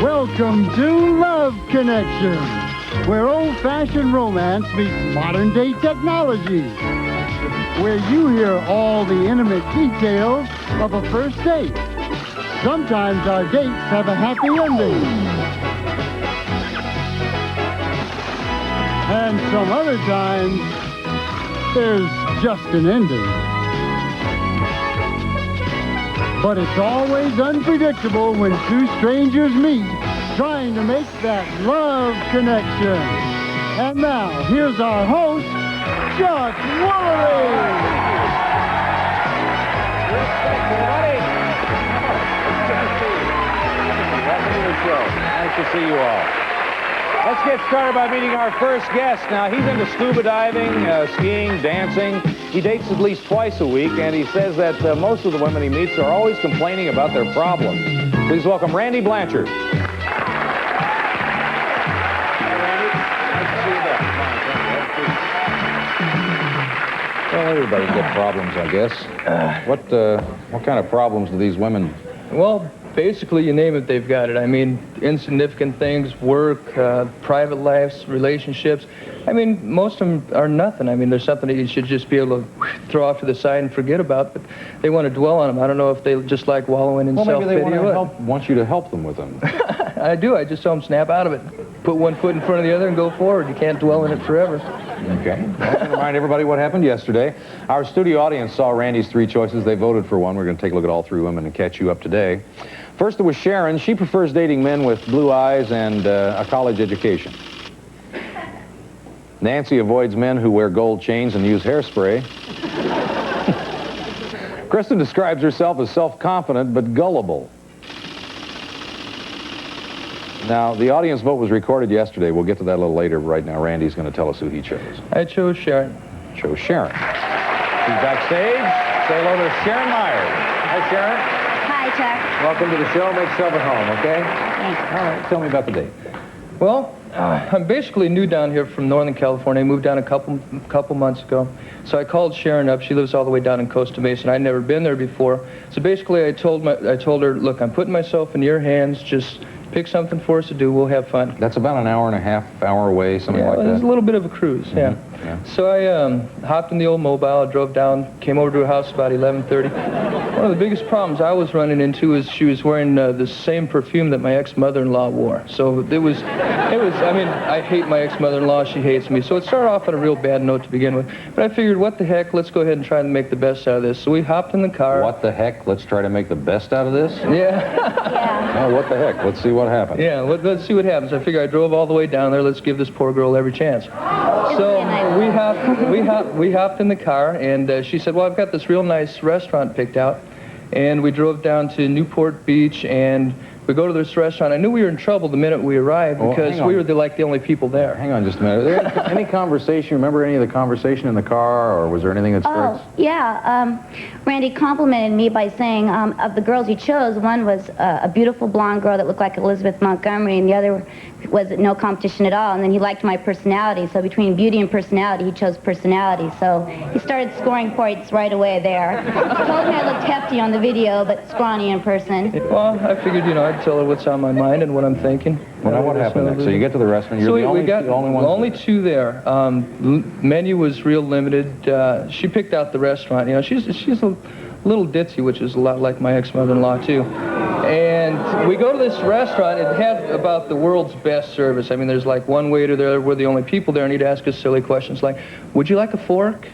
Welcome to Love Connection, where old-fashioned romance meets modern-day technology, where you hear all the intimate details of a first date. Sometimes our dates have a happy ending. And some other times, there's just an ending. But it's always unpredictable when two strangers meet, trying to make that love connection. And now, here's our host, Chuck Woolery. Welcome to the show. Nice to see you all. Let's get started by meeting our first guest. Now, he's into scuba diving, skiing, dancing. He dates at least twice a week, and he says that most of the women he meets are always complaining about their problems. Please welcome Randy Blanchard. Hi, Randy. Nice to see you there. Well, everybody's got problems, I guess. What kind of problems do these women? Well, basically, you name it, they've got it. I mean, insignificant things, work, private lives, relationships. I mean, most of them are nothing. I mean, there's something that you should just be able to throw off to the side and forget about, but they want to dwell on them. I don't know if they just like wallowing in self-pity. Well, maybe they want you to help them with them. I do. I just tell them snap out of it. Put one foot in front of the other and go forward. You can't dwell in it forever. Okay. Well, to remind everybody what happened yesterday. Our studio audience saw Randy's three choices. They voted for one. We're going to take a look at all three women and catch you up today. First, there was Sharon. She prefers dating men with blue eyes and a college education. Nancy avoids men who wear gold chains and use hairspray. Kristen describes herself as self-confident but gullible. Now, the audience vote was recorded yesterday. We'll get to that a little later. Right now, Randy's going to tell us who he chose. I chose Sharon. Chose Sharon. She's backstage. Say hello to Sharon Myers. Hi, Sharon. Hi, Chuck. Welcome to the show. Make yourself at home, okay? Thanks. All right, tell me about the date. Well, I'm basically new down here from Northern California. I moved down a couple months ago. So I called Sharon up. She lives all the way down in Costa Mesa, and I'd never been there before. So basically, I told her, look, I'm putting myself in your hands. Just pick something for us to do. We'll have fun. That's about an hour and a half away, something like that. Yeah, it was a little bit of a cruise, yeah. So I hopped in the old mobile, drove down, came over to her house about 11:30. One of the biggest problems I was running into is she was wearing the same perfume that my ex-mother-in-law wore. So I mean, I hate my ex-mother-in-law, she hates me. So it started off on a real bad note to begin with. But I figured, what the heck, let's go ahead and try and make the best out of this. So we hopped in the car. What the heck? Let's try to make the best out of this? Yeah. Oh, what the heck? Let's see what happens. Yeah, let's see what happens. I figure I drove all the way down there. Let's give this poor girl every chance. So we hopped in the car, and she said, well, I've got this real nice restaurant picked out. And we drove down to Newport Beach, and we go to this restaurant. I knew we were in trouble the minute we arrived because we were like the only people there. Hang on just a minute. Is there any conversation? Remember any of the conversation in the car, or was there anything that starts? Oh, yeah. Randy complimented me by saying of the girls he chose, one was a beautiful blonde girl that looked like Elizabeth Montgomery, and the other was no competition at all. And then he liked my personality. So between beauty and personality, he chose personality. So he started scoring points right away there. He told me I looked hefty on the video, but scrawny in person. Well, I figured, I'd tell her what's on my mind and what I'm thinking. Well, now what happened next? So you get to the restaurant. You're the only two there. Menu was real limited. She picked out the restaurant. She's a little ditzy, which is a lot like my ex-mother-in-law too. And we go to this restaurant. It had about the world's best service. I mean, there's like one waiter there. We're the only people there, and he'd ask us silly questions like, would you like a fork?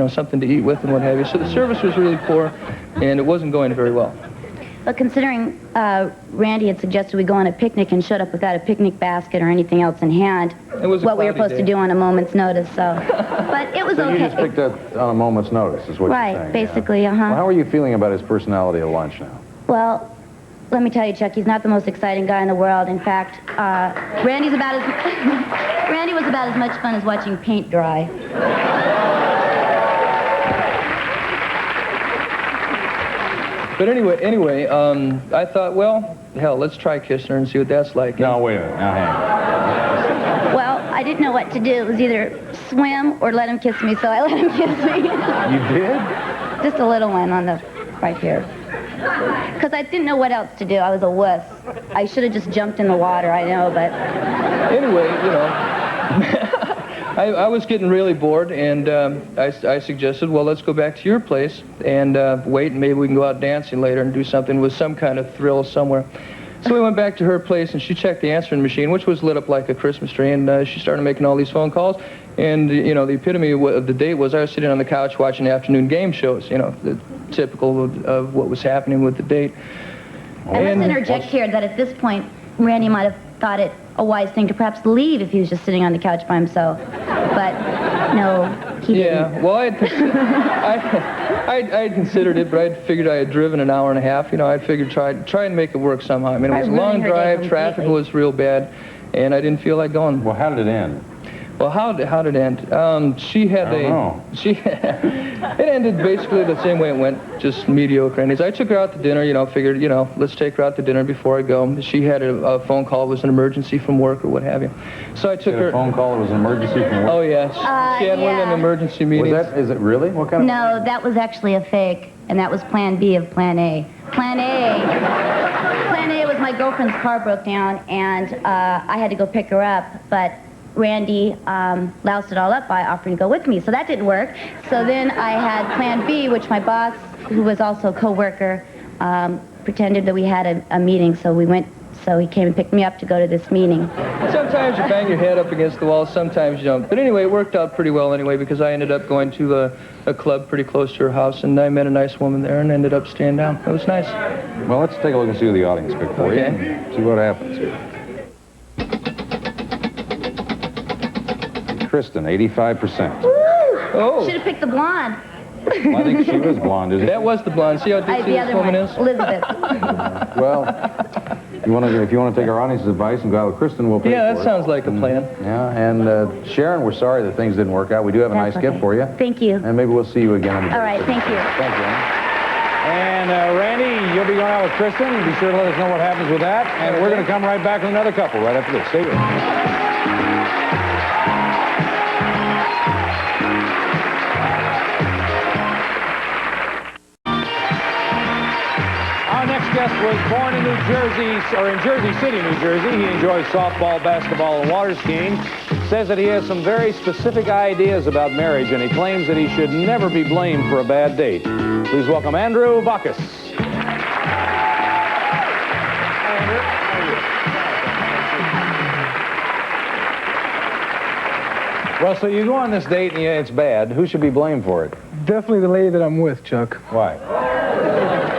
Something to eat with and what have you. So the service was really poor, and it wasn't going very well. But considering Randy had suggested we go on a picnic and showed up without a picnic basket or anything else in hand, it was what we were supposed to do on a moment's notice, so. But it was so okay. You just picked up on a moment's notice, is what you're saying. Right, basically, Well, how are you feeling about his personality at lunch now? Well, let me tell you, Chuck, he's not the most exciting guy in the world. In fact, Randy was about as much fun as watching paint dry. But anyway, I thought, well, hell, let's try kissing her and see what that's like. No, wait a minute. Now, hang on. Well, I didn't know what to do. It was either swim or let him kiss me, so I let him kiss me. You did? Just a little one on the right here. Because I didn't know what else to do. I was a wuss. I should have just jumped in the water, I know, but... Anyway, you know, I was getting really bored, and I suggested, well, let's go back to your place and wait, and maybe we can go out dancing later and do something with some kind of thrill somewhere. So we went back to her place, and she checked the answering machine, which was lit up like a Christmas tree, and she started making all these phone calls. And, you know, the epitome of the date was I was sitting on the couch watching afternoon game shows, you know, the typical of what was happening with the date. And let's interject here that at this point, Randy might have thought it a wise thing to perhaps leave if he was just sitting on the couch by himself. But, no, he didn't. Yeah, well, I had considered it, but I figured I had driven an hour and a half. You know, I figured try and make it work somehow. I mean, it was a long drive, traffic was real bad, and I didn't feel like going. Well, how did it end? Well, how did it end? She had it ended basically the same way it went, just mediocre endings. I took her out to dinner, you know, figured, you know, let's take her out to dinner before I go. She had a phone call, it was an emergency from work or what have you. So I took her... A phone call, it was an emergency from work? Oh, yes. She had one of them emergency meetings. Is it really? What kind of... No, that was actually a fake, and that was plan B of plan A. Plan A was my girlfriend's car broke down, and I had to go pick her up, but Randy loused it all up by offering to go with me, so that didn't work. So then I had plan B, which my boss, who was also a co-worker, pretended that we had a meeting, so we went, so he came and picked me up to go to this meeting. Sometimes you bang your head up against the wall, sometimes you don't. But anyway, it worked out pretty well anyway, because I ended up going to a club pretty close to her house, and I met a nice woman there and ended up staying down. It was nice. Well, let's take a look and see who the audience picked for you and see what happens here. Kristen, 85%. Woo! Oh. Should have picked the blonde. Well, I think she was blonde, isn't she? That was the blonde. See how ditzy this woman is? Elizabeth. Well, if you want to take our audience's advice and go out with Kristen, we'll pay for it. Yeah, that sounds like a plan. Yeah, and Sharon, we're sorry that things didn't work out. We do have a nice gift for you. Thank you. And maybe we'll see you again on the All right, thank you. Thank you. And Randy, you'll be going out with Kristen. Be sure to let us know what happens with that. And we're going to come right back with another couple right after this. Stay with us. Guest was born in New Jersey, or in Jersey City, New Jersey. He enjoys softball, basketball, and water skiing. Says that he has some very specific ideas about marriage, and he claims that he should never be blamed for a bad date. Please welcome Andrew Bacchus. Well, so you go on this date and it's bad. Who should be blamed for it? Definitely the lady that I'm with, Chuck. Why?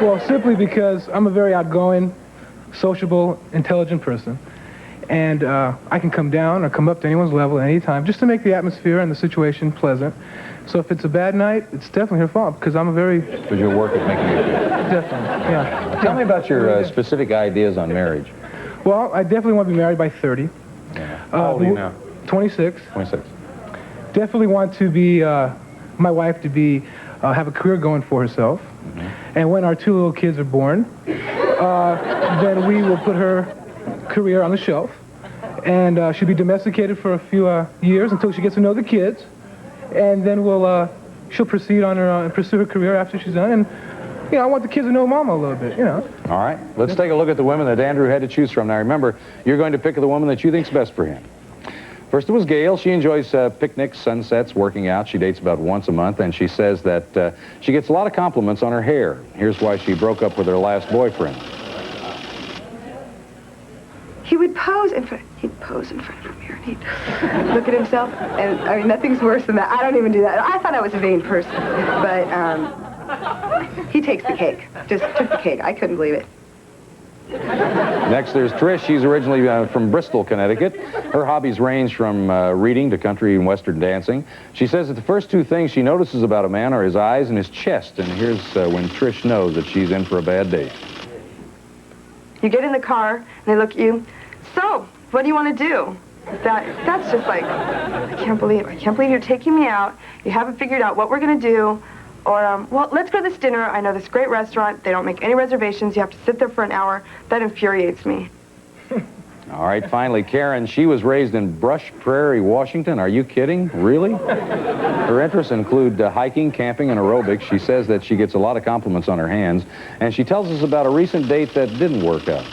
Well, simply because I'm a very outgoing, sociable, intelligent person. And I can come down or come up to anyone's level at any time just to make the atmosphere and the situation pleasant. So if it's a bad night, it's definitely her fault because I'm a very... Because your work is making you feel. Definitely, yeah. Tell me about your specific ideas on marriage. Well, I definitely want to be married by 30. Yeah. How old are you now? 26. 26. Definitely want to be, my wife to be, have a career going for herself. Mm-hmm. And when our 2 little kids are born, then we will put her career on the shelf. And she'll be domesticated for a few years until she gets to know the kids. And then she'll proceed on her and pursue her career after she's done. And, you know, I want the kids to know Mama a little bit, you know. All right. Let's take a look at the women that Andrew had to choose from. Now, remember, you're going to pick the woman that you think's best for him. First, it was Gail. She enjoys picnics, sunsets, working out. She dates about once a month, and she says that she gets a lot of compliments on her hair. Here's why she broke up with her last boyfriend. He would pose in front. He'd pose in front of a mirror, and he'd look at himself. And I mean, nothing's worse than that. I don't even do that. I thought I was a vain person, but he takes the cake. Just took the cake. I couldn't believe it. Next, there's Trish. She's originally from Bristol, Connecticut. Her hobbies range from reading to country and western dancing. She says that the first 2 things she notices about a man are his eyes and his chest. And here's when Trish knows that she's in for a bad date. You get in the car, and they look at you. So, what do you want to do? That's just like, I can't believe you're taking me out. You haven't figured out what we're going to do. Or, well, let's go to this dinner. I know this great restaurant. They don't make any reservations. You have to sit there for an hour. That infuriates me. All right, finally, Karen. She was raised in Brush Prairie, Washington. Are you kidding? Really? Her interests include hiking, camping, and aerobics. She says that she gets a lot of compliments on her hands, and she tells us about a recent date that didn't work out.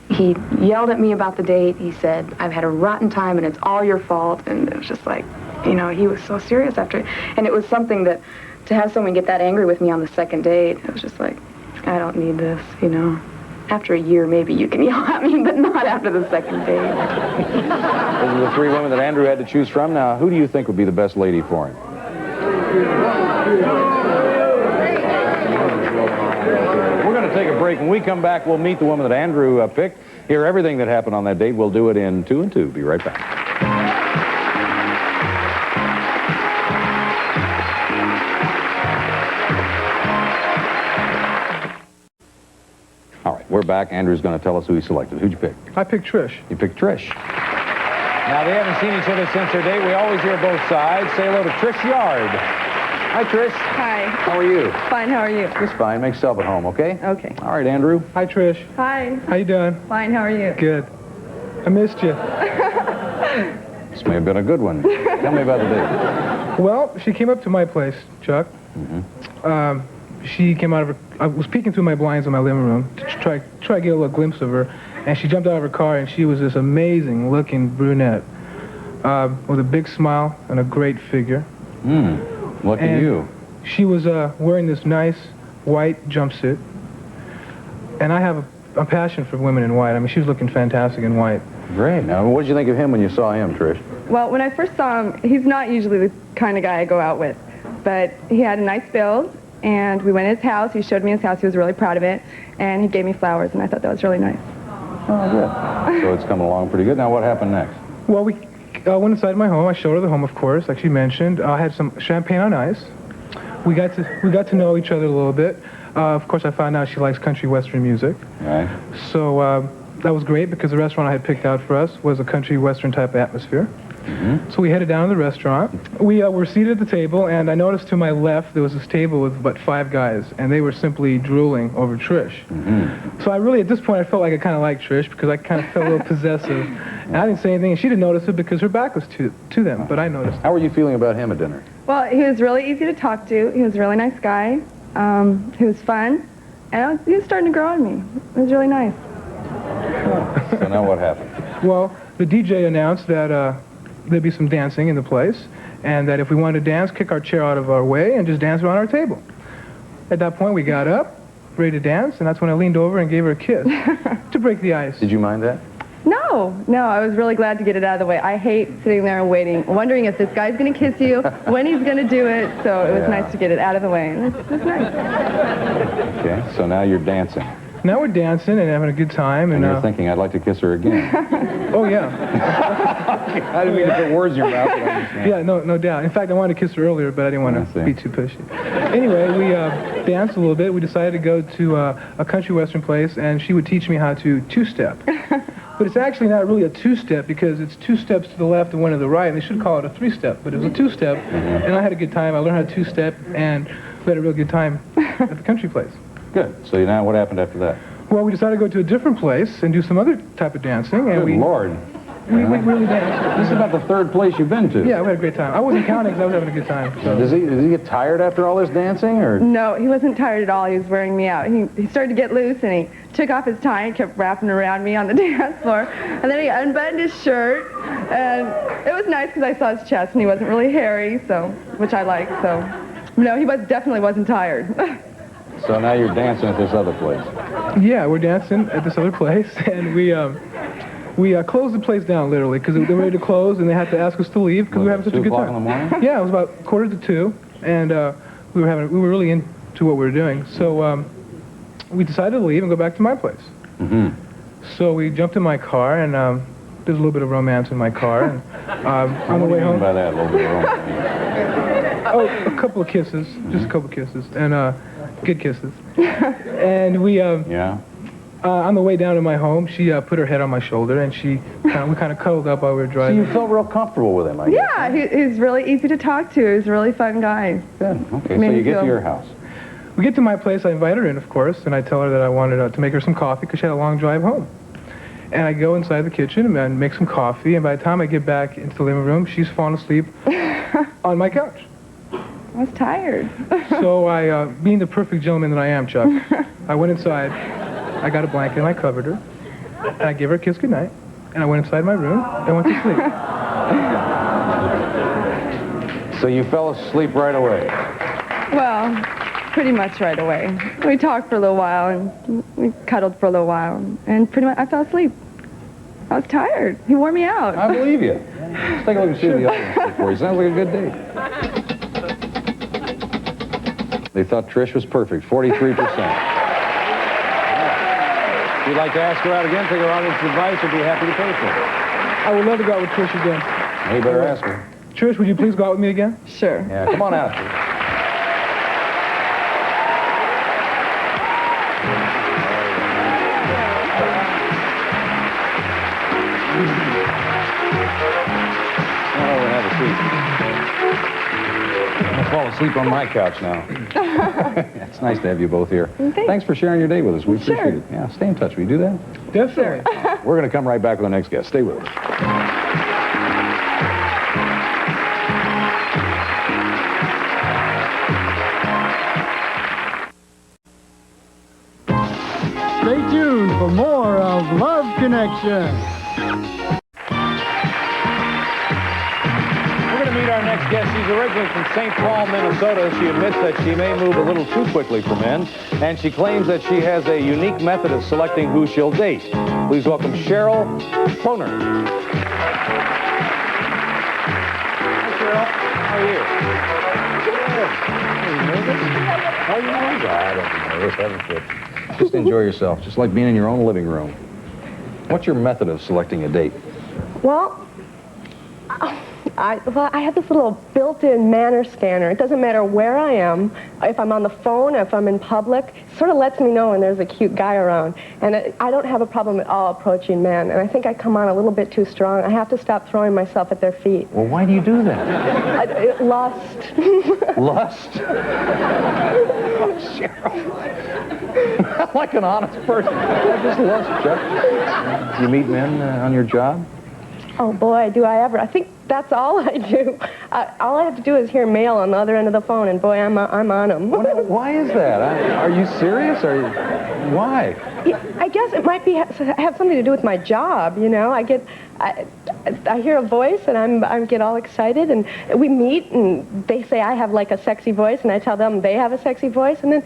He yelled at me about the date. He said, I've had a rotten time and it's all your fault. And it was just like, you know, he was so serious after it. And it was something that, to have someone get that angry with me on the second date, it was just like, I don't need this, you know. After a year, maybe you can yell at me, but not after the second date. Those are the three women that Andrew had to choose from. Now, who do you think would be the best lady for him? We're going to take a break. When we come back, we'll meet the woman that Andrew picked, hear everything that happened on that date. We'll do it in 2 and 2. Be right back. All right, we're back. Andrew's going to tell us who he selected. Who'd you pick? I picked Trish. You picked Trish. Now, they haven't seen each other since their date. We always hear both sides. Say hello to Trish Yard. Hi, Trish. Hi. How are you? Fine, how are you? Just fine. Make yourself at home, okay? Okay. All right, Andrew. Hi, Trish. Hi. How you doing? Fine, how are you? Good. I missed you. This may have been a good one. Tell me about the date. Well, she came up to my place, Chuck. She came out of her... I was peeking through my blinds in my living room to try to get a little glimpse of her, and she jumped out of her car, and she was this amazing-looking brunette with a big smile and a great figure. Look at you. She was wearing this nice white jumpsuit, and I have a passion for women in white. I mean, she was looking fantastic in white. Great. Now, what did you think of him when you saw him, Trish? Well, when I first saw him, he's not usually the kind of guy I go out with, but he had a nice build, and we went to his house. He showed me his house. He was really proud of it, and he gave me flowers, and I thought that was really nice. Oh, good. So it's coming along pretty good. Now, what happened next? Well, we went inside my home. I showed her the home, of course, like she mentioned. I had some champagne on ice. We got to know each other a little bit. Of course, I found out she likes country western music. Right. So that was great because the restaurant I had picked out for us was a country western type of atmosphere. So we headed down to the restaurant. We were seated at the table, and I noticed to my left there was this table with about 5 guys, and they were simply drooling over Trish. So I really, at this point, I felt like I kind of liked Trish because I kind of felt a little possessive. And I didn't say anything, and she didn't notice it because her back was to them, but I noticed. How were you feeling about him at dinner? Well, he was really easy to talk to. He was a really nice guy. He was fun, and he was starting to grow on me. It was really nice. So now what happened? Well, the DJ announced that there'd be some dancing in the place, and that if we wanted to dance, kick our chair out of our way and just dance around our table. At that point, we got up, ready to dance, and that's when I leaned over and gave her a kiss to break the ice. Did you mind that? No, I was really glad to get it out of the way. I hate sitting there and waiting, wondering if this guy's going to kiss you, when he's going to do it, so it was nice to get it out of the way. It was nice. Okay, so now you're dancing. Now we're dancing and having a good time. And you're thinking, I'd like to kiss her again. Oh, yeah. I didn't mean to put words in your mouth, but I understand. Yeah, no doubt. In fact, I wanted to kiss her earlier, but I didn't want to be too pushy. Anyway, we danced a little bit. We decided to go to a country western place, and she would teach me how to two-step. But it's actually not really a two-step because it's 2 steps to the left and 1 to the right, and they should call it a 3-step, but it was a 2-step, and I had a good time. I learned how to two-step, and we had a real good time at the country place. Good. So now what happened after that? Well, we decided to go to a different place and do some other type of dancing, and Good Lord. we really danced. This is about the 3rd place you've been to. Yeah, we had a great time. I wasn't counting because I was having a good time. So. Does he get tired after all this dancing, or? No, he wasn't tired at all. He was wearing me out. He started to get loose, and he took off his tie and kept wrapping around me on the dance floor. And then he unbuttoned his shirt, and it was nice because I saw his chest, and he wasn't really hairy, so which I liked. So, no, he definitely wasn't tired. So now you're dancing at this other place. Yeah, we're dancing at this other place, and we closed the place down literally because they were ready to close, and they had to ask us to leave because we were having such a good 2 o'clock time. in the morning? Yeah, it was about 1:45, and we were really into what we were doing. So we decided to leave and go back to my place. So we jumped in my car, and there's a little bit of romance in my car. And on the way home. What do you mean by that? A little bit of romance? Oh, a couple of kisses, just a couple of kisses, and good kisses. And we on the way down to my home, she put her head on my shoulder, and we kind of cuddled up while we were So driving. you felt real comfortable with him, I guess. Yeah, he's really easy to talk to. He's a really fun guy. Good. Okay, so you get to your house. We get to my place, I invite her in, of course, and I tell her that I wanted to make her some coffee because she had a long drive home. And I go inside the kitchen and make some coffee, and by the time I get back into the living room, she's fallen asleep on my couch. I was tired. So I, being the perfect gentleman that I am, Chuck, I went inside, I got a blanket and I covered her, and I gave her a kiss goodnight, and I went inside my room and went to sleep. So you fell asleep right away? Well, pretty much right away. We talked for a little while, and we cuddled for a little while, and pretty much I fell asleep. I was tired. He wore me out. I believe you. Let's take a look and see the audience before you. Sounds like a good date. They thought Trish was perfect, 43%. If you'd like to ask her out again, take her audience advice, or be happy to pay for it. I would love to go out with Trish again. You better ask her. Trish, would you please go out with me again? Sure. Yeah, come on out. Come over and have a seat. I'm going to fall asleep on my couch now. It's nice to have you both here. Thanks for sharing your day with us. We appreciate it. Yeah, stay in touch. Will you do that? Definitely. We're going to come right back with our next guest. Stay with us. Stay tuned for more of Love Connection. We're going to meet our next guest. She's originally from St. Paul, Minnesota. She admits that she may move a little too quickly for men, and she claims that she has a unique method of selecting who she'll date. Please welcome Cheryl Ploner. Hi, Cheryl. How are you? Good. Are you nervous? Are you nervous? I don't be nervous. Have a fit. Just enjoy yourself, just like being in your own living room. What's your method of selecting a date? Well, I have this little built-in manner scanner. It doesn't matter where I am, if I'm on the phone, if I'm in public, it sort of lets me know when there's a cute guy around. And I don't have a problem at all approaching men. And I think I come on a little bit too strong. I have to stop throwing myself at their feet. Well, why do you do that? Lust. Lust? Oh, Cheryl. Like an honest person. I just lust, Chuck. Do you meet men on your job? Oh, boy, do I ever. I think that's all I do. All I have to do is hear mail on the other end of the phone, and boy, I'm on them. Why is that? Are you serious? Why? I guess it might have something to do with my job, you know. I hear a voice, and I get all excited, and we meet, and they say I have like a sexy voice, and I tell them they have a sexy voice, and then,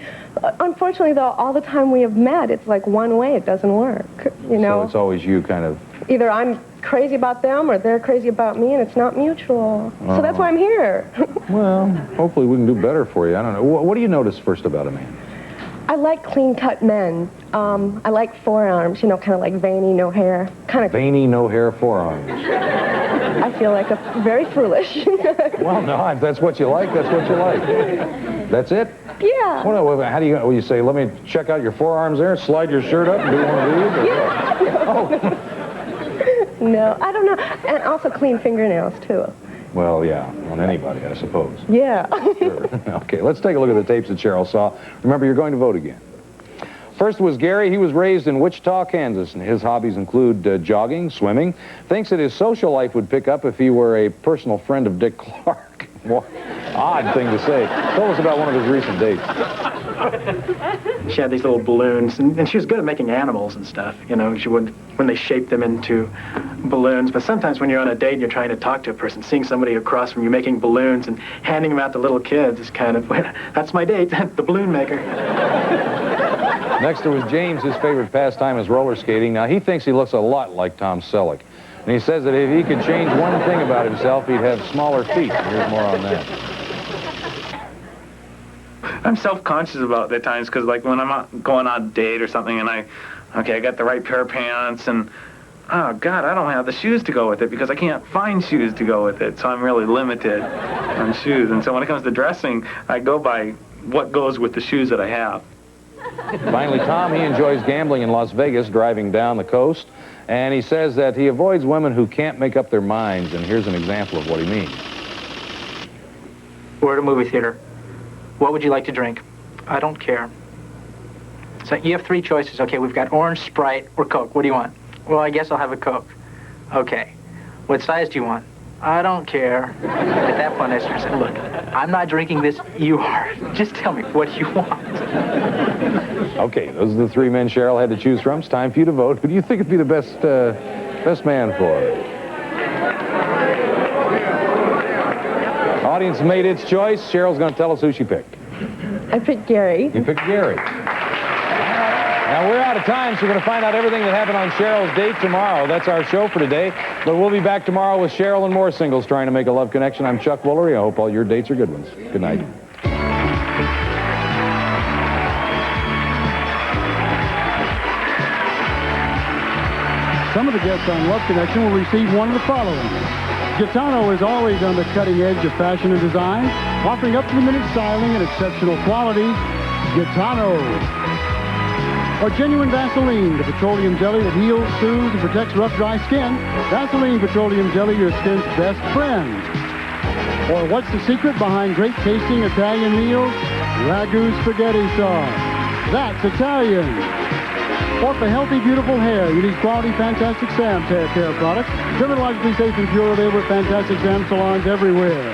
unfortunately, though, all the time we have met, it's like one way. It doesn't work, you know. So it's always you kind of... Either I'm crazy about them, or they're crazy about me, and it's not mutual. So that's why I'm here. Well, hopefully we can do better for you. I don't know. What do you notice first about a man? I like clean-cut men. I like forearms, you know, kind of like veiny, no hair. Kind of veiny, no hair forearms. I feel like very foolish. Well, no, that's what you like. That's what you like. That's it? Yeah. Well, how do you say, let me check out your forearms there, slide your shirt up and do one of these? Or... Yeah. Oh. No, I don't know. And also clean fingernails, too. Well, yeah, on anybody, I suppose. Yeah. Sure. Okay, let's take a look at the tapes that Cheryl saw. Remember, you're going to vote again. First was Gary. He was raised in Wichita, Kansas, and his hobbies include jogging, swimming. Thinks that his social life would pick up if he were a personal friend of Dick Clark. Well, odd thing to say. Told us about one of his recent dates. She had these little balloons, and she was good at making animals and stuff. You know, she would, when they shaped them into balloons. But sometimes when you're on a date and you're trying to talk to a person, seeing somebody across from you making balloons and handing them out to little kids is kind of, that's my date, the balloon maker. Next, there was James. His favorite pastime is roller skating. Now, he thinks he looks a lot like Tom Selleck. And he says that if he could change one thing about himself, he'd have smaller feet. Here's more on that. I'm self-conscious about it at times because, like, when I'm out going on a date or something and I got the right pair of pants and, oh, God, I don't have the shoes to go with it because I can't find shoes to go with it. So I'm really limited on shoes. And so when it comes to dressing, I go by what goes with the shoes that I have. Finally, Tom, he enjoys gambling in Las Vegas, driving down the coast. And he says that he avoids women who can't make up their minds. And here's an example of what he means. We're at a movie theater. What would you like to drink? I don't care. So you have three choices. Okay, we've got orange, Sprite, or Coke. What do you want? Well, I guess I'll have a Coke. Okay. What size do you want? I don't care. At that point, I said, look, I'm not drinking this. You are. Just tell me, what do you want? Okay, those are the three men Cheryl had to choose from. It's time for you to vote. Who do you think would be the best man for her? Audience made its choice. Cheryl's going to tell us who she picked. I picked Gary. You picked Gary. Now, we're out of time, so we're going to find out everything that happened on Cheryl's date tomorrow. That's our show for today. But we'll be back tomorrow with Cheryl and more singles trying to make a love connection. I'm Chuck Woolery. I hope all your dates are good ones. Good night. Some of the guests on Love Connection will receive one of the following. Gitano is always on the cutting edge of fashion and design, offering up-to-the-minute styling and exceptional quality. Gitano. Or genuine Vaseline, the petroleum jelly that heals, soothes, and protects rough, dry skin. Vaseline Petroleum Jelly, your skin's best friend. Or what's the secret behind great-tasting Italian meals? Ragu spaghetti sauce. That's Italian. Or for healthy, beautiful hair, you need quality Fantastic Sam's hair care products. Dermatologically safe and pure, available at Fantastic Sam salons everywhere.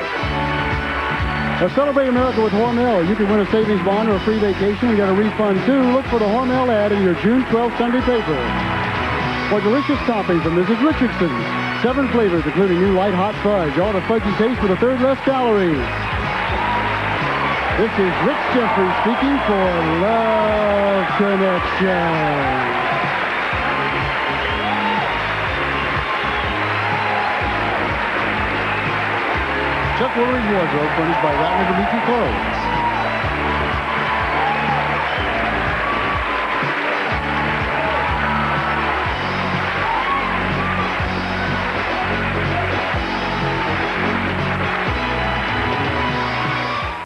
Now celebrate America with Hormel. You can win a savings bond or a free vacation and get a refund too. Look for the Hormel ad in your June 12th Sunday paper. Or delicious topping from Mrs. Richardson's. 7 flavors, including new light hot fudge. All the fudgy taste with a third less calories. This is Rich Jeffries speaking for Love Connection. Chuck Woolery's wardrobe furnished by Rattler Dimitri Clothes.